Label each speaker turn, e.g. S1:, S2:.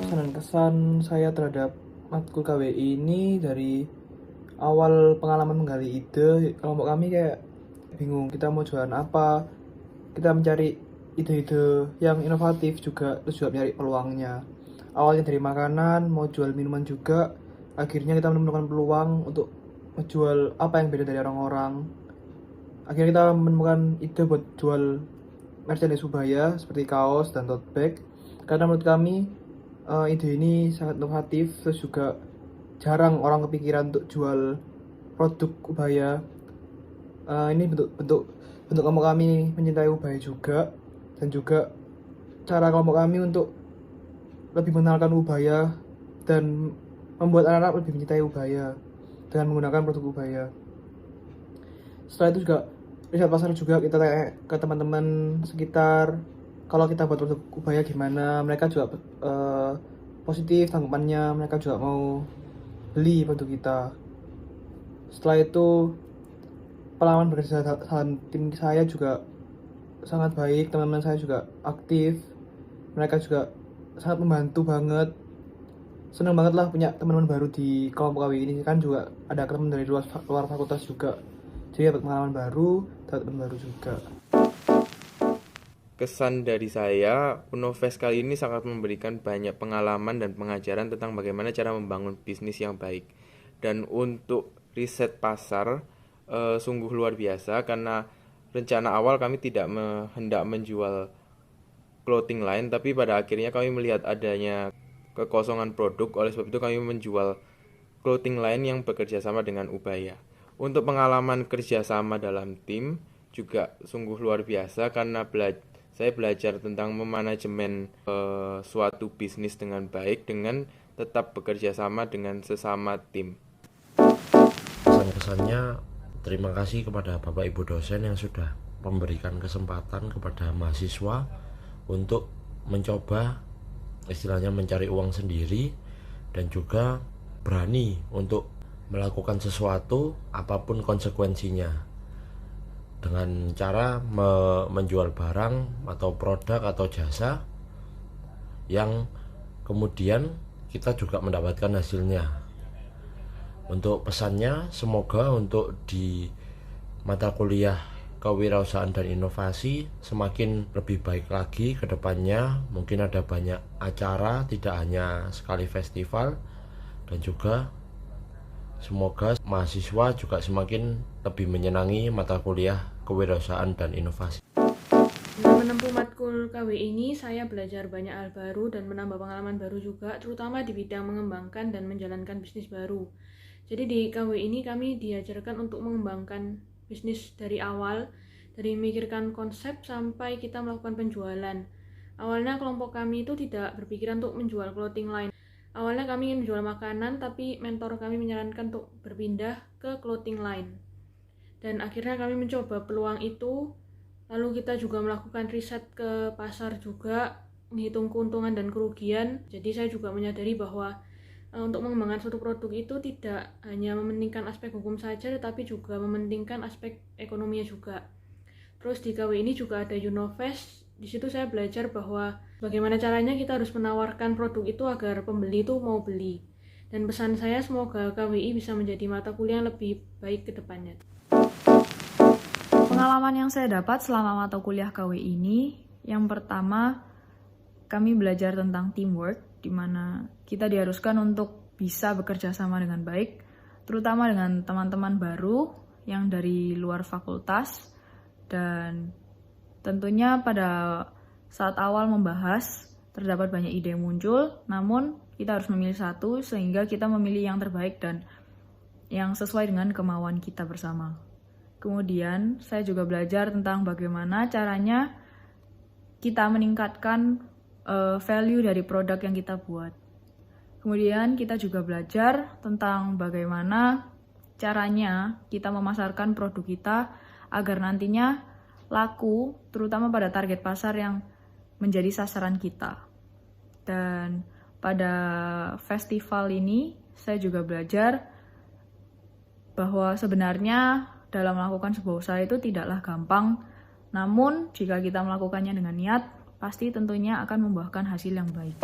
S1: Pesan dan kesan saya terhadap matkul KWI ini dari awal pengalaman menggali ide, kelompok kami kayak bingung kita mau jualan apa, kita mencari ide-ide yang inovatif juga, terus juga mencari peluangnya. Awalnya dari makanan, mau jual minuman juga, akhirnya kita menemukan peluang untuk menjual apa yang beda dari orang-orang. Akhirnya kita menemukan ide buat jual merchandise Ubaya seperti kaos dan tote bag. Karena menurut kami ide ini sangat inovatif, terus juga jarang orang kepikiran untuk jual produk Ubaya. Ini bentuk kelompok kami mencintai Ubaya juga, dan juga cara kelompok kami untuk lebih mengenalkan Ubaya dan membuat anak-anak lebih mencintai Ubaya dengan menggunakan produk Ubaya. Setelah itu juga riset pasar juga, kita tanya ke teman-teman sekitar kalau kita buat produk Ubaya gimana. Mereka juga positif tanggapannya, mereka juga mau beli produk kita. Setelah itu pengalaman bekerja dalam tim saya juga sangat baik, teman-teman saya juga aktif, mereka juga sangat membantu banget. Seneng banget lah punya teman-teman baru di kelompok KW ini, kan juga ada teman dari luar fakultas juga, jadi dapat pengalaman baru, dapat teman baru juga.
S2: Kesan dari saya, Unovest kali ini sangat memberikan banyak pengalaman dan pengajaran tentang bagaimana cara membangun bisnis yang baik. Dan untuk riset pasar, sungguh luar biasa karena rencana awal kami tidak hendak menjual clothing line, tapi pada akhirnya kami melihat adanya kekosongan produk, oleh sebab itu kami menjual clothing line yang bekerja sama dengan Ubaya. Untuk pengalaman kerjasama dalam tim juga sungguh luar biasa karena saya belajar tentang memanajemen suatu bisnis dengan baik dengan tetap bekerja sama dengan sesama tim.
S3: Pesan-pesannya, terima kasih kepada Bapak Ibu dosen yang sudah memberikan kesempatan kepada mahasiswa untuk mencoba istilahnya mencari uang sendiri dan juga berani untuk melakukan sesuatu apapun konsekuensinya dengan cara menjual barang atau produk atau jasa yang kemudian kita juga mendapatkan hasilnya. Untuk pesannya, semoga untuk di mata kuliah kewirausahaan dan inovasi semakin lebih baik lagi ke depannya. Mungkin ada banyak acara, tidak hanya sekali festival, dan juga semoga mahasiswa juga semakin lebih menyenangi mata kuliah kewirausahaan dan inovasi.
S4: Dengan menempuh matkul KW ini, saya belajar banyak hal baru dan menambah pengalaman baru juga, terutama di bidang mengembangkan dan menjalankan bisnis baru. Jadi di KW ini kami diajarkan untuk mengembangkan bisnis dari awal, dari memikirkan konsep sampai kita melakukan penjualan. Awalnya kelompok kami itu tidak berpikiran untuk menjual clothing line. Awalnya kami ingin menjual makanan, tapi mentor kami menyarankan untuk berpindah ke clothing line. Dan akhirnya kami mencoba peluang itu, lalu kita juga melakukan riset ke pasar juga, menghitung keuntungan dan kerugian. Jadi saya juga menyadari bahwa untuk mengembangkan suatu produk itu tidak hanya mementingkan aspek hukum saja, tetapi juga mementingkan aspek ekonominya juga. Terus di KW ini juga ada Unovest. Di situ saya belajar bahwa bagaimana caranya kita harus menawarkan produk itu agar pembeli itu mau beli. Dan pesan saya, semoga KWI bisa menjadi mata kuliah yang lebih baik ke depannya.
S5: Pengalaman yang saya dapat selama mata kuliah KW ini, yang pertama, kami belajar tentang teamwork, di mana kita diharuskan untuk bisa bekerja sama dengan baik, terutama dengan teman-teman baru yang dari luar fakultas, dan tentunya pada saat awal membahas, terdapat banyak ide yang muncul, namun kita harus memilih satu sehingga kita memilih yang terbaik dan yang sesuai dengan kemauan kita bersama. Kemudian saya juga belajar tentang bagaimana caranya kita meningkatkan value dari produk yang kita buat. Kemudian kita juga belajar tentang bagaimana caranya kita memasarkan produk kita agar nantinya laku, terutama pada target pasar yang menjadi sasaran kita. Dan pada festival ini saya juga belajar bahwa sebenarnya dalam melakukan sebuah usaha itu tidaklah gampang, namun jika kita melakukannya dengan niat, pasti tentunya akan membuahkan hasil yang baik.